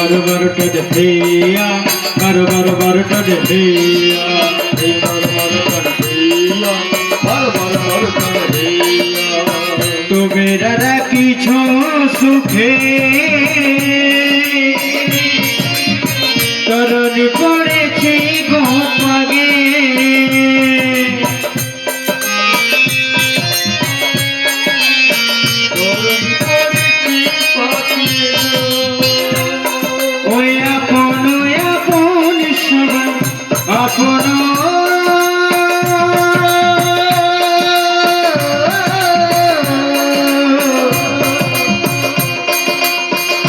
বারো বারোটা দেখিয়া বারো বারো বারোটা দেখিয়া এই বারো বারোটা দেখিয়া বারো বারো বারোটা দেখিয়া তোমেরা রাখিছ সুখে তরণী পড়েছে গোপাগে ওই আপন আপন সবাই আপন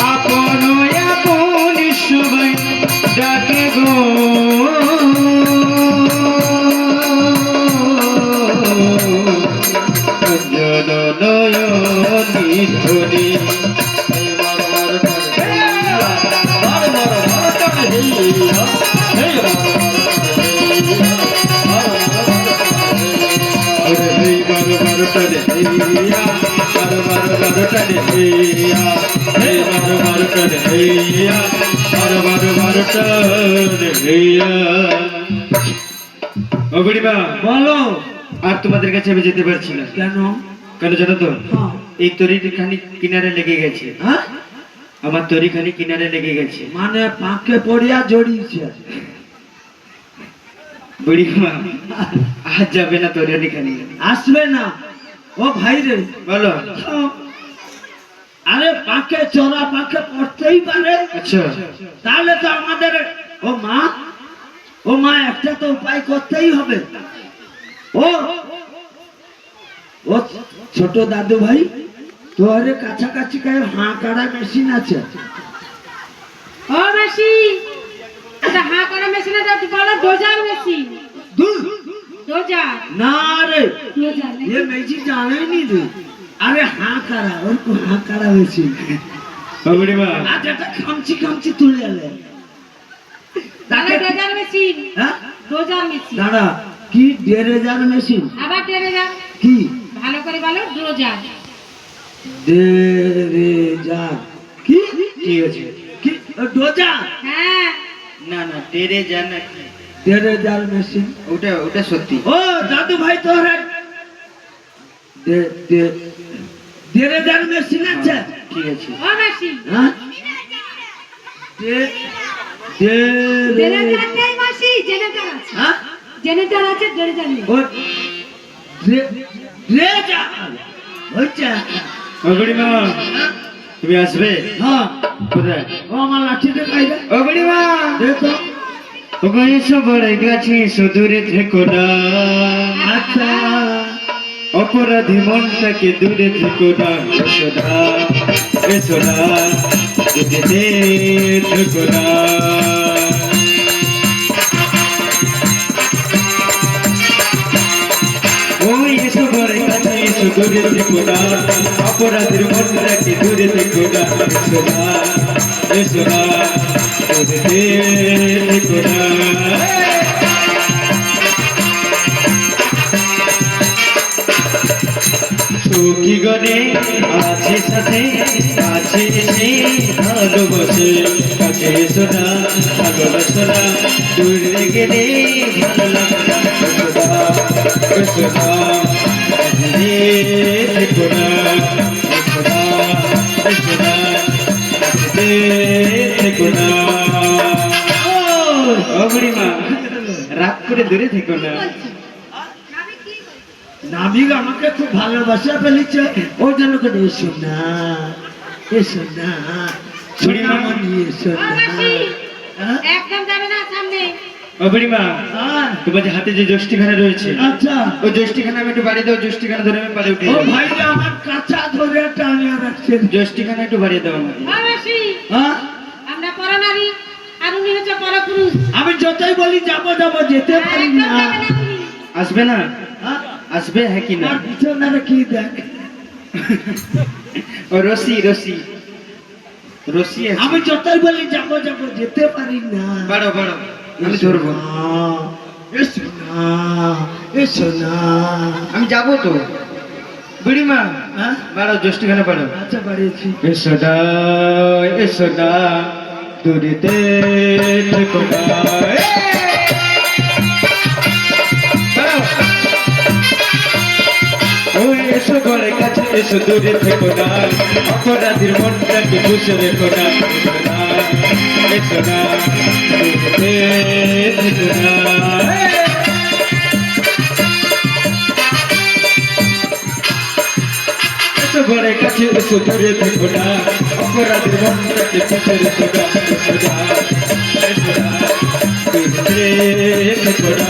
আপন আপন সবাই ডাকে গো নয়নী ধরি বলো আর তোমাদের কাছে আমি যেতে পারছি না কেন কেন জানো তো এই তরিখানি কিনারে লেগে গেছে হ্যাঁ আমার তরিখানি কিনারে লেগে গেছে মানে পাকে পড়িয়া জড়িয়েছে বুড়িমা আজ যাবে না তরিখানি আসবে না ও ভাই রে বলো আরে পাকে চড়া পাকে পড়তেই পারে আচ্ছা তাহলে তো আমাদের ও মা একটা তো উপায় করতেই হবে ও ও ছোট দাদু ভাই তোর কাছাকাছি হাঁ কাড়া মেশিন আছে ও মাসি এটা হাঁ কাড়া মেশিন এটা কি বলো ডোজার মেশিন ডোজার না রে ডোজার ये मेजी जाने नहीं दे अरे हाँ करा और को हाँ करा मेशिन बाबड़ी माँ आज এটা খামচি খামচি তুলে ले তাহলে ডোজার মেশিন হ্যাঁ ডোজার মেশিন দাঁড়া কি 1000 মেশিন আবার 1000 কি ভালো করে বলো ডোজার 1000 কি কি আছে কি ডোজার হ্যাঁ না না 1000 না 1000 মেশিন ওটা সত্যি ও দাদু ভাই তোর 1000 মেশিন আছে ঠিক আছে ও মাসি হ্যাঁ জেনারেটর নেই মাসি জেনারেটর আছে হ্যাঁ জেনারেটর আছে জেনারেটর নেই ও রেজা হচ্ছে ওগড়ি মা তুমি আসবে হ্যাঁ কোথায় ও আমার লাঠিতে কাইরা ওগড়ি মা দেখো ওগো এসো বড় গাছে সুদূরে থেকো না আচ্ছা অপরাধী মনটাকে দূরে থেকো না সোনা এ সোনা যেতে থেকো না ওই এসো বড় গাছে সুদূরে থেকো না অপরাধীর মনটাকে দূরে থেকো না সোনা এ সোনা যেতে থেকো না সুখী গনে আছে সাথে আছে এসে ভালোবাসে কাছে সোনা ভালোবাসো না দূরে গেলে ভালো লাগে না সোনা দেখো না সোনা সোনা দেখো না ও বুড়িমা রাগ করে দূরে থেকো না নাবিক আমাকে খুব ভালোবাসা ফেলেছে ওই জন্য করে এসো না সোনামণি এসো ও মাসি না একদম যাবে না সামনে ও বুড়িমা তোমার যে হাতে যে জ্যৈষ্ঠীখানা রয়েছে আচ্ছা ওই জ্যৈষ্ঠীখানা আমি একটু বাড়িয়ে দাও জ্যৈষ্ঠীখানা ধরে আমি পারে উঠে ও ভাই আমার কাঁচা ধরে টানিয়ে রাখছে জ্যৈষ্ঠীখানা একটু বাড়িয়ে দাও আমাকে ও মাসি হ্যাঁ আমরা পরনারী আর উনি হচ্ছে পরপুরুষ আমি যতই বলি যাবো যেতে পারি না একদম যাবে না তুমি আসবে না আসবে হ্যাঁ কি না বিছানাটা কি দেখ ও রশি আমি যতই বলি যাবো যেতে পারি না বাড়ো আমি ধরবো এসো না আমি যাবো তো বুড়িমা বাড়ো জ্যৈষ্ঠীখানে বাড়ো আচ্ছা বাড়িয়েছি এসো না দূরেতে থেকো না। ওই এসো ঘরে কাছে এসো দূরে থেকো না, অপরাধীর মনটাকে বুঝে রেখো না, এসো না দূরেতে থেকো না। এসো ঘরে কাছে এসো দূরে থেকো না, অপরাধীর মনটাকে বুঝে রেখো না, এসো না দূরেতে থেকো না।